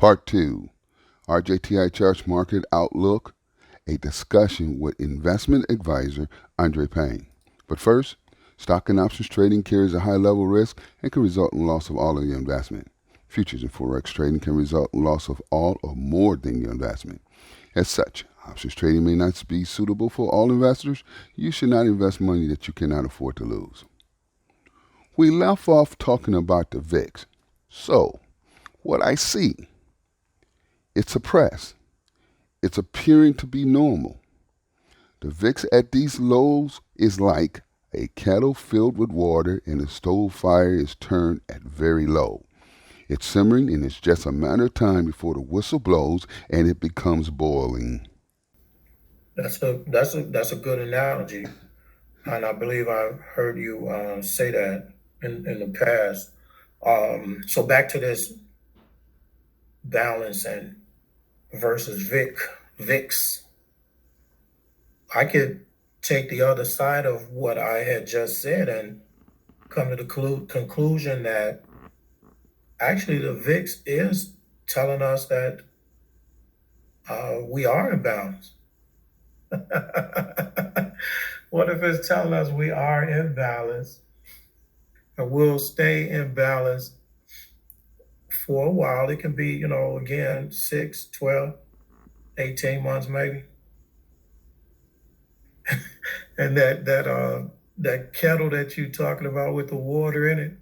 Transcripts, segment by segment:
Part 2, RJTICHARTS Market Outlook, a discussion with investment advisor Andre Payne. But first, stock and options trading carries a high level risk and can result in loss of all of your investment. Futures and forex trading can result in loss of all or more than your investment. As such, options trading may not be suitable for all investors. You should not invest money that you cannot afford to lose. We left off talking about the VIX. So, what I see, it's suppressed. It's appearing to be normal. The VIX at these lows is like a kettle filled with water and a stove fire is turned at very low. It's simmering and it's just a matter of time before the whistle blows and it becomes boiling. That's a good analogy, and I believe I've heard you say that in the past. So back to this balance and versus VIX. I could take the other side of what I had just said and come to the conclusion that actually the VIX is telling us that we are in balance. What if it's telling us we are in balance and we'll stay in balance for a while? It can be, again, 6, 12, 18 months maybe. And that kettle that you're talking about with the water in it,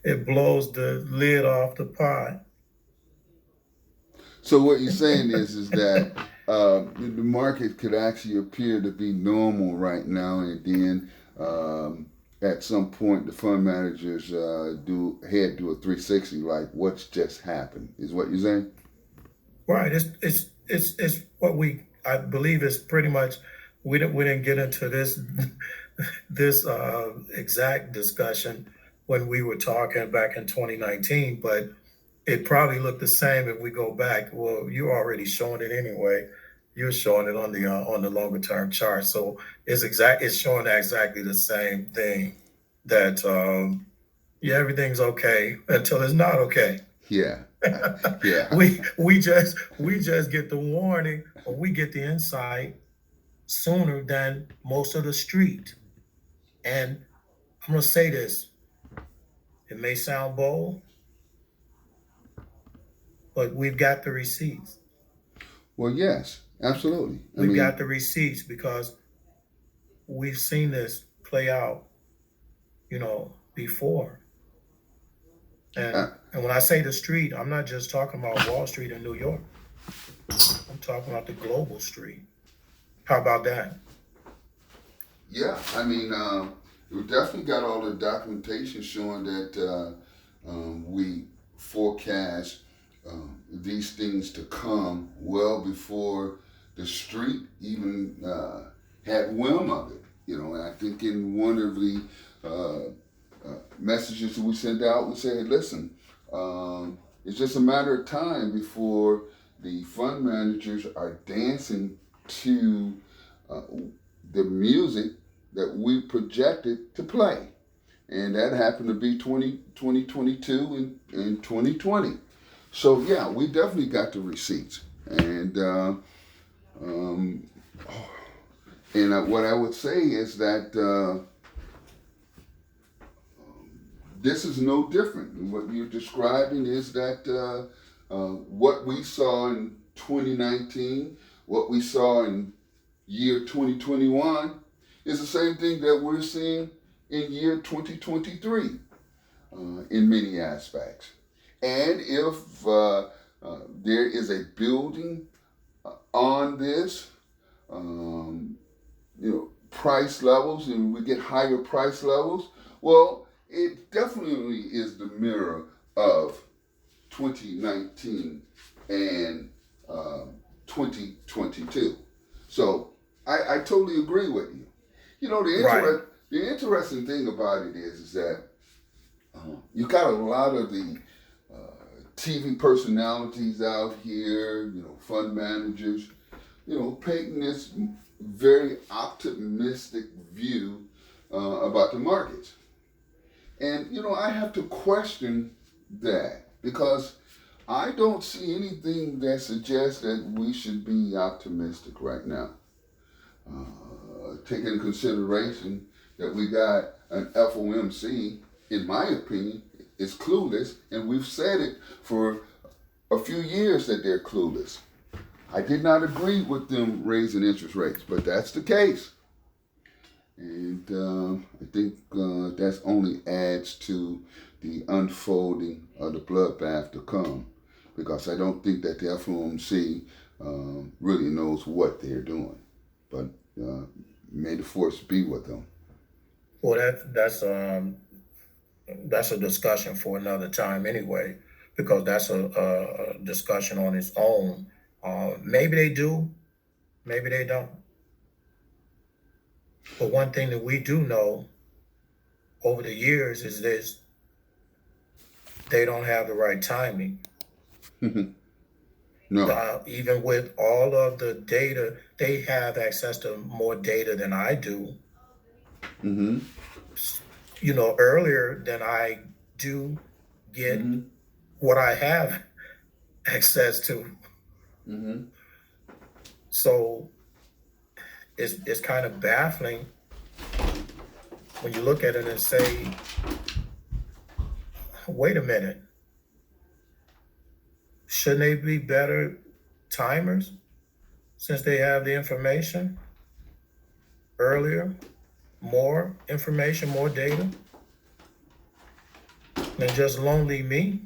it blows the lid off the pot. So what you're saying is that the market could actually appear to be normal right now, and then at some point the fund managers do a 360, like what's just happened. Is what you're saying? Right. It's what I believe is pretty much we didn't get into this this exact discussion when we were talking back in 2019, but it probably looked the same if we go back. Well, you're already showing it anyway. You're showing it on the longer term chart, so it's showing exactly the same thing. That yeah, everything's okay until it's not okay. Yeah, yeah. We just get the warning, or we get the insight sooner than most of the street. And I'm gonna say this: it may sound bold, but we've got the receipts. Well, yes, absolutely. I We've got mean, the receipts because we've seen this play out, before. uh, And when I say the street, I'm not just talking about Wall Street in New York. I'm talking about the global street. How about that? yeah. I mean, we definitely got all the documentation showing that we forecast these things to come well before the street even had whim of it. And I think in one of the messages that we sent out, we said, listen, it's just a matter of time before the fund managers are dancing to uh, the music that we projected to play. And that happened to be 2022 and 2020. So, yeah, we definitely got the receipts. Um, what I would say is that this is no different. And what you're describing is that what we saw in 2019, what we saw in year 2021, is the same thing that we're seeing in year 2023 in many aspects. And if there is a building on this, um, price levels, and we get higher price levels, well, it definitely is the mirror of 2019 and 2022. So I totally agree with you. Right. The interesting thing about it is that you got a lot of the TV personalities out here, fund managers, painting this very optimistic view about the markets. And, I have to question that. because I don't see anything that suggests that we should be optimistic right now. Taking into consideration that we got an FOMC, in my opinion, is clueless, and we've said it for a few years that they're clueless. I did not agree with them raising interest rates, but that's the case. And I think that only adds to the unfolding of the bloodbath to come, because I don't think that the FOMC really knows what they're doing. But may the force be with them. Well, that's a discussion for another time anyway, because that's a discussion on its own. Maybe they do, maybe they don't. But one thing that we do know over the years is this: they don't have the right timing. No. Even with all of the data, they have access to more data than I do. Mm-hmm. Earlier than I do get Mm-hmm. what I have access to. Mm-hmm. So it's kind of baffling when you look at it and say, wait a minute, shouldn't they be better timers since they have the information earlier? More information, more data than just lonely me.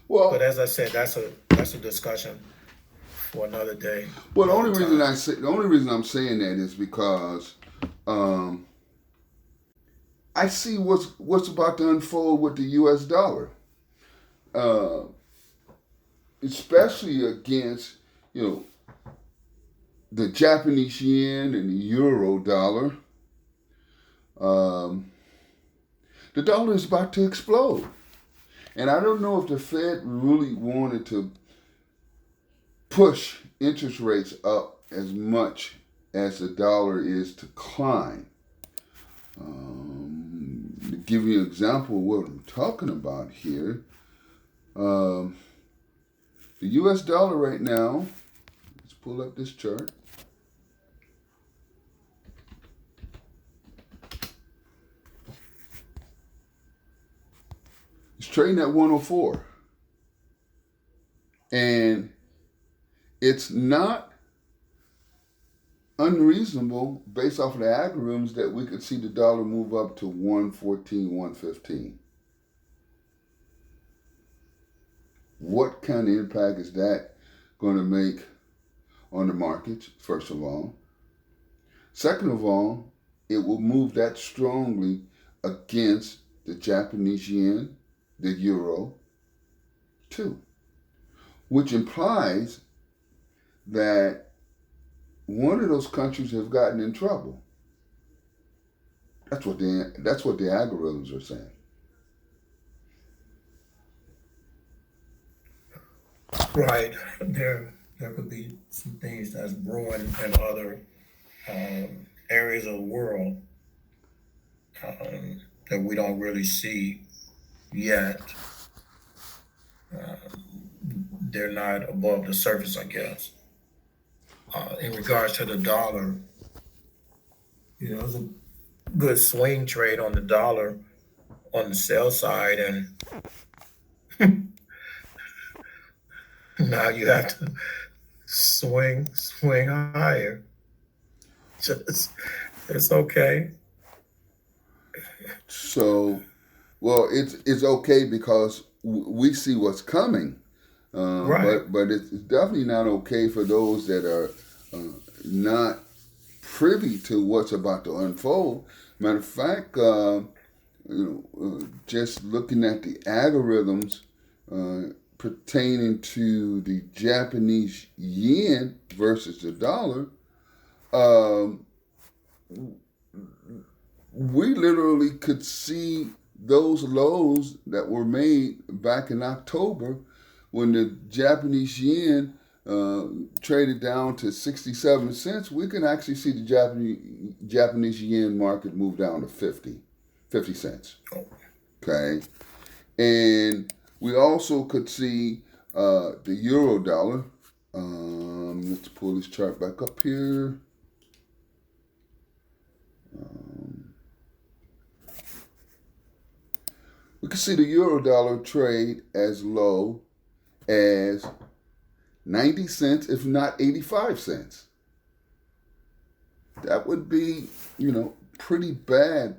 Well, But as I said, that's a discussion for another day. well, the another time. the only reason I'm saying that is because I see what's about to unfold with the U.S. dollar, uh, especially against the Japanese yen and the euro dollar. Um, the dollar is about to explode, and I don't know if the Fed really wanted to push interest rates up as much as the dollar is to climb. To give you an example of what I'm talking about here, the U.S. dollar right now, let's pull up this chart. It's trading at 104. And it's not unreasonable based off of the algorithms that we could see the dollar move up to 114, 115. What kind of impact is that going to make on the markets, first of all? Second of all, it will move that strongly against the Japanese yen, the euro, too, which implies that one of those countries have gotten in trouble. That's what the algorithms are saying. Right. There could be some things that's brewing in other areas of the world that we don't really see yet. They're not above the surface, I guess. In regards to the dollar, it's a good swing trade on the dollar on the sell side, and now you have to swing higher. Just it's okay. So, well, it's okay because we see what's coming, Right. but it's definitely not okay for those that are not privy to what's about to unfold. Matter of fact, just looking at the algorithms pertaining to the Japanese yen versus the dollar, um, we literally could see those lows that were made back in October when the Japanese yen traded down to 67 cents. We can actually see the Japanese yen market move down to 50 cents. Okay, and we also could see the euro dollar. Let's pull this chart back up here. We can see the euro dollar trade as low as 90 cents, if not 85 cents. That would be, pretty bad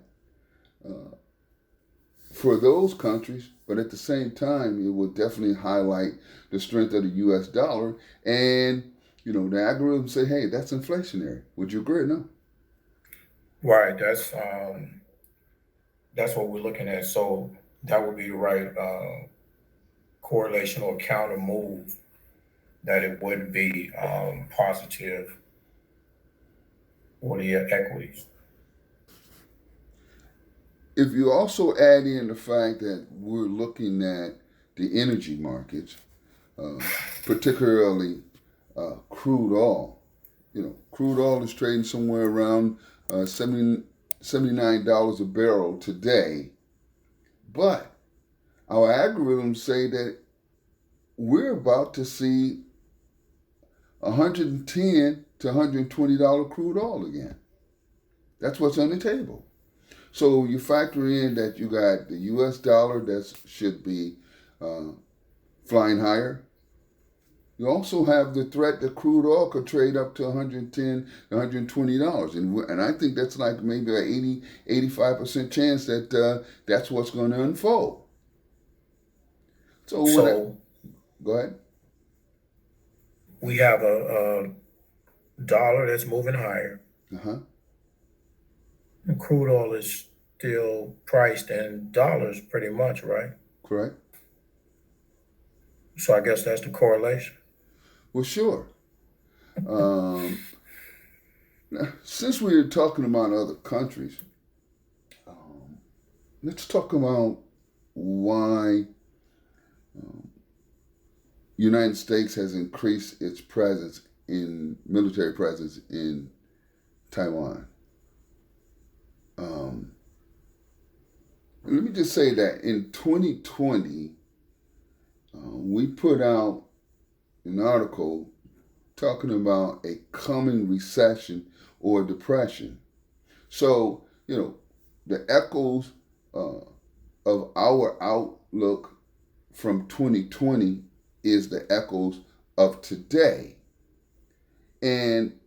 for those countries, but at the same time, it would definitely highlight the strength of the U.S. dollar. And, the algorithm say, hey, that's inflationary. Would you agree or no? Right. That's what we're looking at. So that would be the right correlation or counter move that it wouldn't be positive for the equities. If you also add in the fact that we're looking at the energy markets, uh, particularly crude oil, crude oil is trading somewhere around $79 a barrel today, but our algorithms say that we're about to see $110 to $120 crude oil again. That's what's on the table. So you factor in that you got the U.S. dollar that should be flying higher. You also have the threat that crude oil could trade up to $110 to $120. And I think that's like maybe an 85% chance that that's what's going to unfold. So Go ahead. we have a dollar that's moving higher. Uh-huh. And crude oil is still priced in dollars pretty much, right? Correct. So I guess that's the correlation. Well, sure. Now, since we're talking about other countries, let's talk about why United States has increased its military presence in Taiwan. Let me just say that in 2020, we put out an article talking about a coming recession or depression. So, the echoes of our outlook from 2020 is the echoes of today. And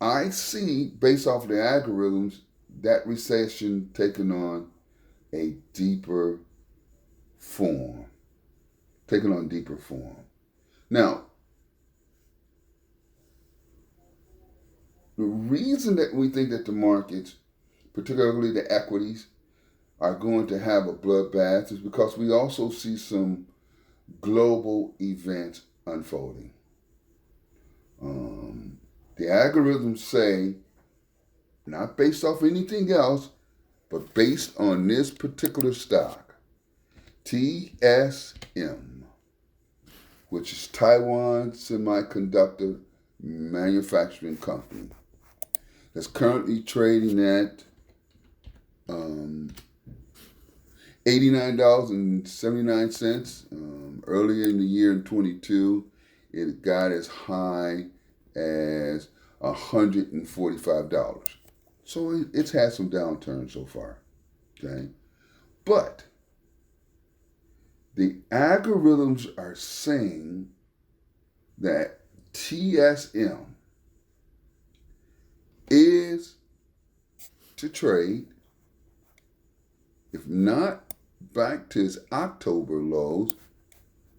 I see, based off of the algorithms, that recession taking on a deeper form. Now, the reason that we think that the markets, particularly the equities, are going to have a bloodbath is because we also see some global events unfolding. The algorithms say, not based off anything else, but based on this particular stock, TSM, which is Taiwan Semiconductor Manufacturing Company, that's currently trading at $89.79. Earlier in the year in 22, it got as high as $145. So it's had some downturns so far. Okay. But the algorithms are saying that TSM is to trade, if not back to its October lows,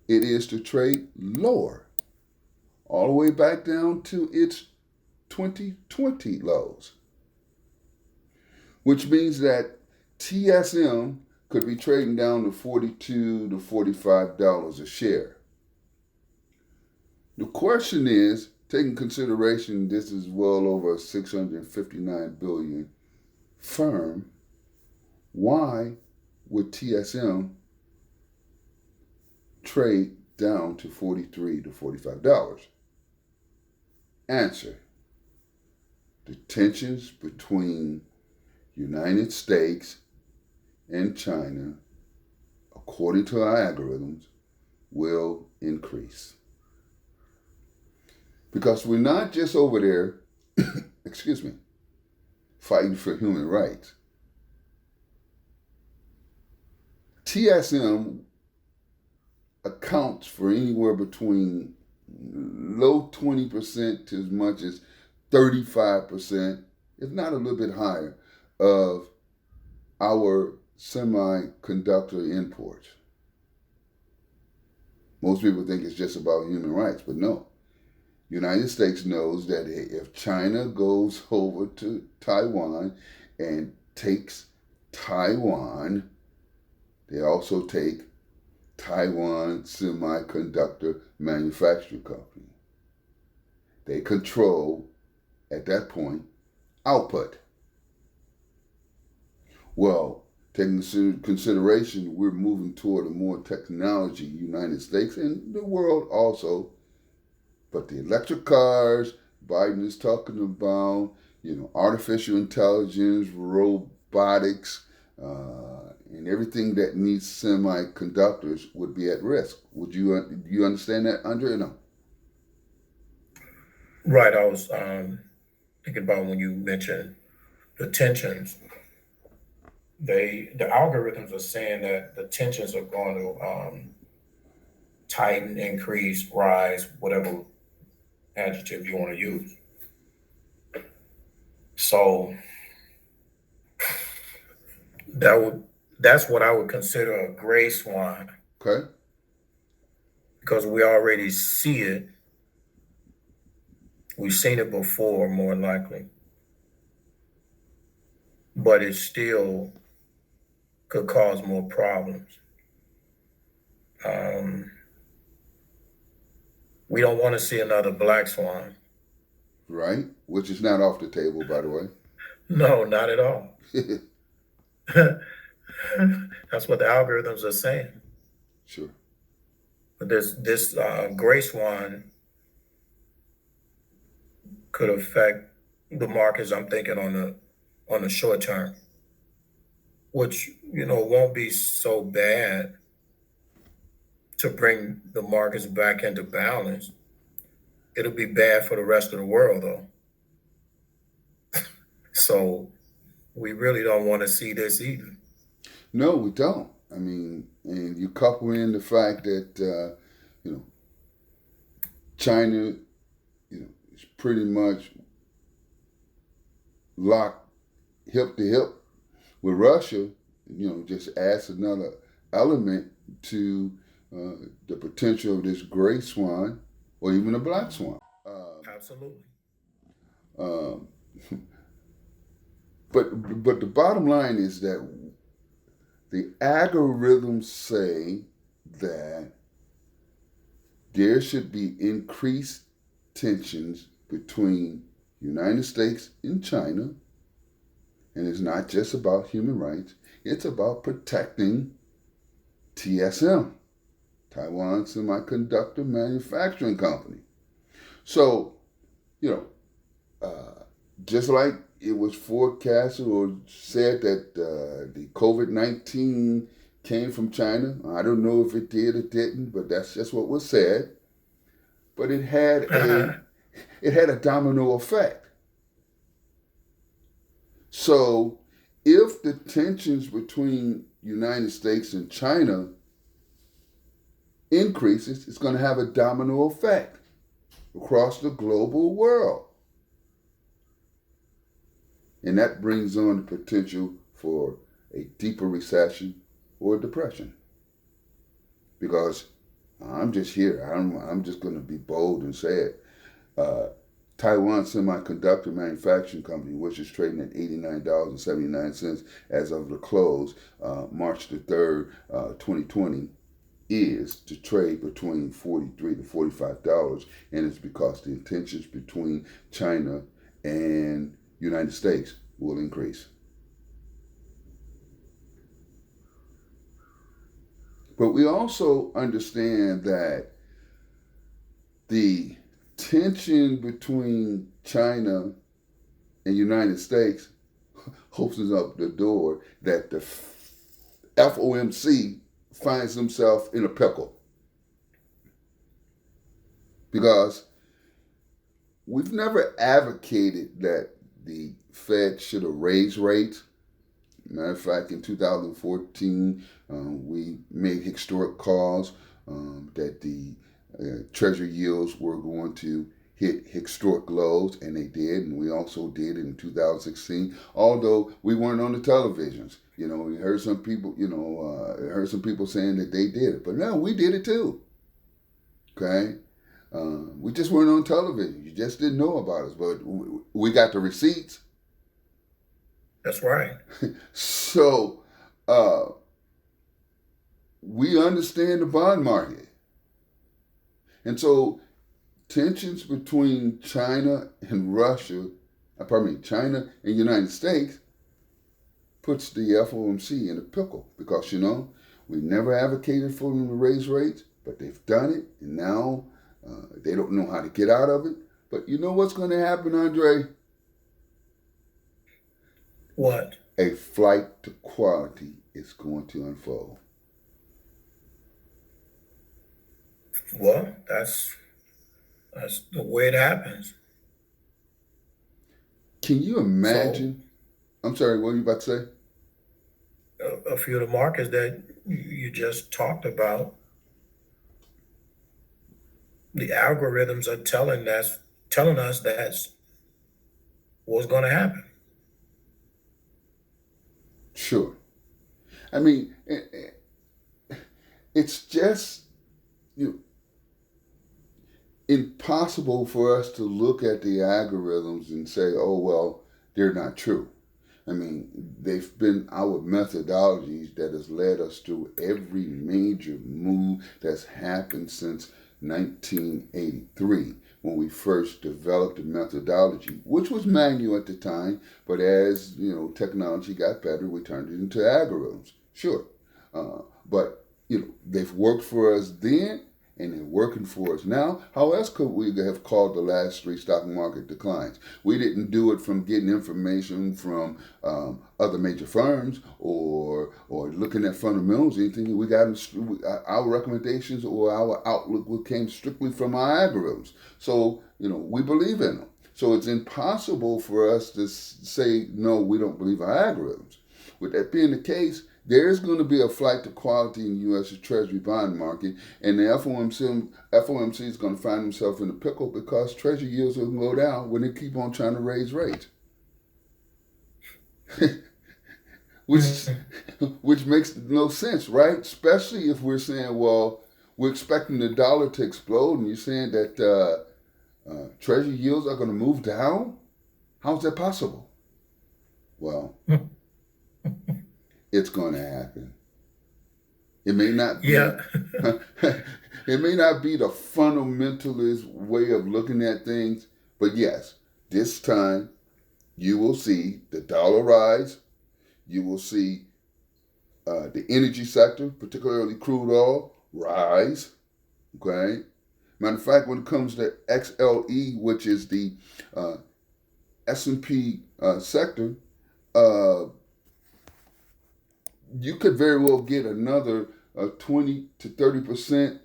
it is to trade lower, all the way back down to its 2020 lows, which means that TSM could be trading down to $42 to $45 a share. The question is, taking consideration this is well over a $659 billion firm, why would TSM trade down to $43 to $45? Answer: the tensions between United States and China, according to our algorithms, will increase. Because we're not just over there, excuse me, fighting for human rights. TSM accounts for anywhere between low 20% to as much as 35%, if not a little bit higher, of our semiconductor imports. Most people think it's just about human rights, but no. United States knows that if China goes over to Taiwan and takes Taiwan, they also take Taiwan Semiconductor Manufacturing Company. They control, at that point, output. Well, taking into consideration, we're moving toward a more technology, United States and the world also. But the electric cars, Biden is talking about, artificial intelligence, robotics, and everything that needs semiconductors would be at risk. Do you understand that, Andre, or no? Right. I was thinking about when you mentioned the tensions. The algorithms are saying that the tensions are going to tighten, increase, rise, whatever adjective you want to use. So that's what I would consider a gray swan. Okay. Because we already see it. We've seen it before, more likely. But it still could cause more problems. We don't want to see another black swan. Right, which is not off the table, by the way. No, not at all. That's what the algorithms are saying. Sure. But this gray swan could affect the markets. I'm thinking on the short term, which won't be so bad to bring the markets back into balance. It'll be bad for the rest of the world, though. So we really don't want to see this either. No, we don't. I mean, and you couple in the fact that China, is pretty much locked hip to hip with Russia. Just adds another element to the potential of this gray swan or even a black swan. Absolutely. Um, but the bottom line is that the algorithms say that there should be increased tensions between United States and China, and it's not just about human rights. It's about protecting TSM, Taiwan Semiconductor Manufacturing Company. So, just like it was forecasted or said that the COVID-19 came from China. I don't know if it did or didn't, but that's just what was said. But it had a domino effect. So if the tensions between United States and China increases, it's going to have a domino effect across the global world. And that brings on the potential for a deeper recession or depression. Because I'm just here. I'm just going to be bold and say it. Taiwan Semiconductor Manufacturing Company, which is trading at $89.79 as of the close, March the 3rd, 2020, is to trade between $43 to $45. And it's because the tensions between China and United States will increase. But we also understand that the tension between China and United States opens up the door that the FOMC finds himself in a pickle because we've never advocated that the Fed should have raised rates. Matter of fact, in 2014, we made historic calls that the Treasury yields were going to hit historic lows, and they did, and we also did it in 2016. Although we weren't on the televisions, we heard some people, heard some people saying that they did it, but no, we did it too. Okay, we just weren't on television. You just didn't know about us, but we got the receipts. That's right. So we understand the bond market. And so tensions between China and China and United States puts the FOMC in a pickle because, we never advocated for them to raise rates, but they've done it, and now they don't know how to get out of it. But you know what's going to happen, Andre? What? A flight to quality is going to unfold. Well, that's the way it happens. Can you imagine? I'm sorry, what were you about to say? A few of the markets that you just talked about, the algorithms are telling us that's what's going to happen. Sure. I mean, it's just impossible for us to look at the algorithms and say, oh, well, they're not true. I mean, they've been our methodologies that has led us through every major move that's happened since 1983 when we first developed the methodology, which was manual at the time, but as technology got better, we turned it into algorithms. Sure, but they've worked for us then, and they're working for us now. How else could we have called the last 3 stock market declines? We didn't do it from getting information from other major firms or looking at fundamentals or anything. We got our recommendations or our outlook came strictly from our algorithms. So, we believe in them. So it's impossible for us to say, no, we don't believe our algorithms. With that being the case, there's going to be a flight to quality in the U.S. Treasury bond market, and the FOMC is going to find himself in a pickle because Treasury yields will go down when they keep on trying to raise rates. which makes no sense, right? Especially if we're saying, well, we're expecting the dollar to explode, and you're saying that Treasury yields are going to move down? How's that possible? Well, it's going to happen. It may not be. Yeah. It may not be the fundamentalist way of looking at things, but yes, this time you will see the dollar rise. You will see the energy sector, particularly crude oil, rise. Okay. Matter of fact, when it comes to XLE, which is the S&P sector, you could very well get another 20 to 30%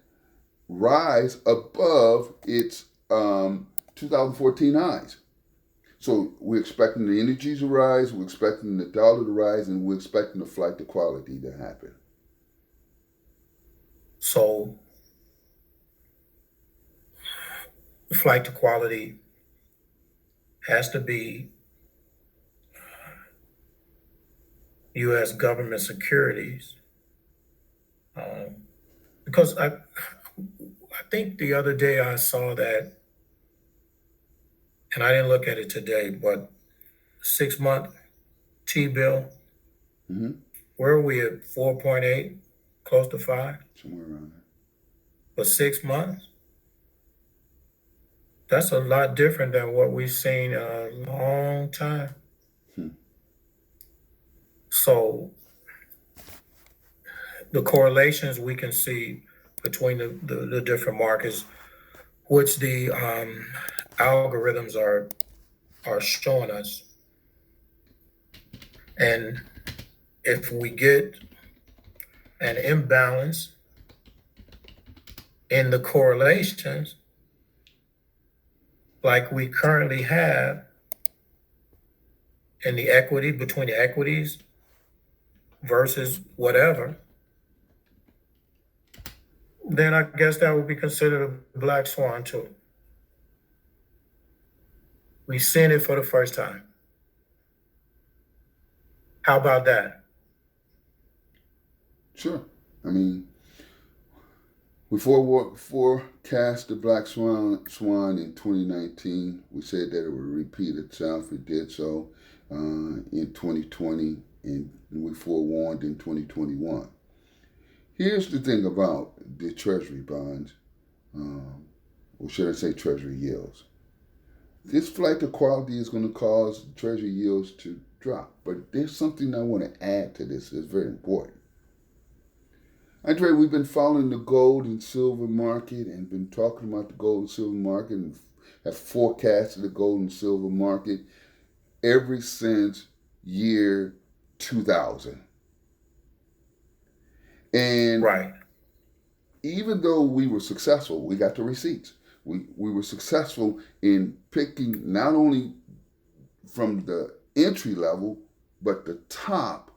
rise above its 2014 highs. So we're expecting the energy to rise, we're expecting the dollar to rise, and we're expecting the flight to quality to happen. So the flight to quality has to be U.S. government securities, because I think the other day I saw that, and I didn't look at it today, but 6-month T-bill, where are we at 4.8, close to 5? Somewhere around there. For 6 months? That's a lot different than what we've seen a long time. So the correlations we can see between the different markets, which the algorithms are showing us. And if we get an imbalance in the correlations like we currently have in the equity between the equities versus whatever, then I guess that would be considered a black swan too. We've seen it for the first time. How about that? Sure. I mean, we forecast the black swan in 2019. We said that it would repeat itself. It did so in 2020, and we forewarned in 2021. Here's the thing about the Treasury bonds, or should I say Treasury yields. This flight to quality is going to cause Treasury yields to drop. But there's something I want to add to this that's very important. Andre, we've been following the gold and silver market and been talking about the gold and silver market and have forecasted the gold and silver market ever since year 2000. And Right. even though we were successful, we got the receipts. We were successful in picking not only from the entry level, but the top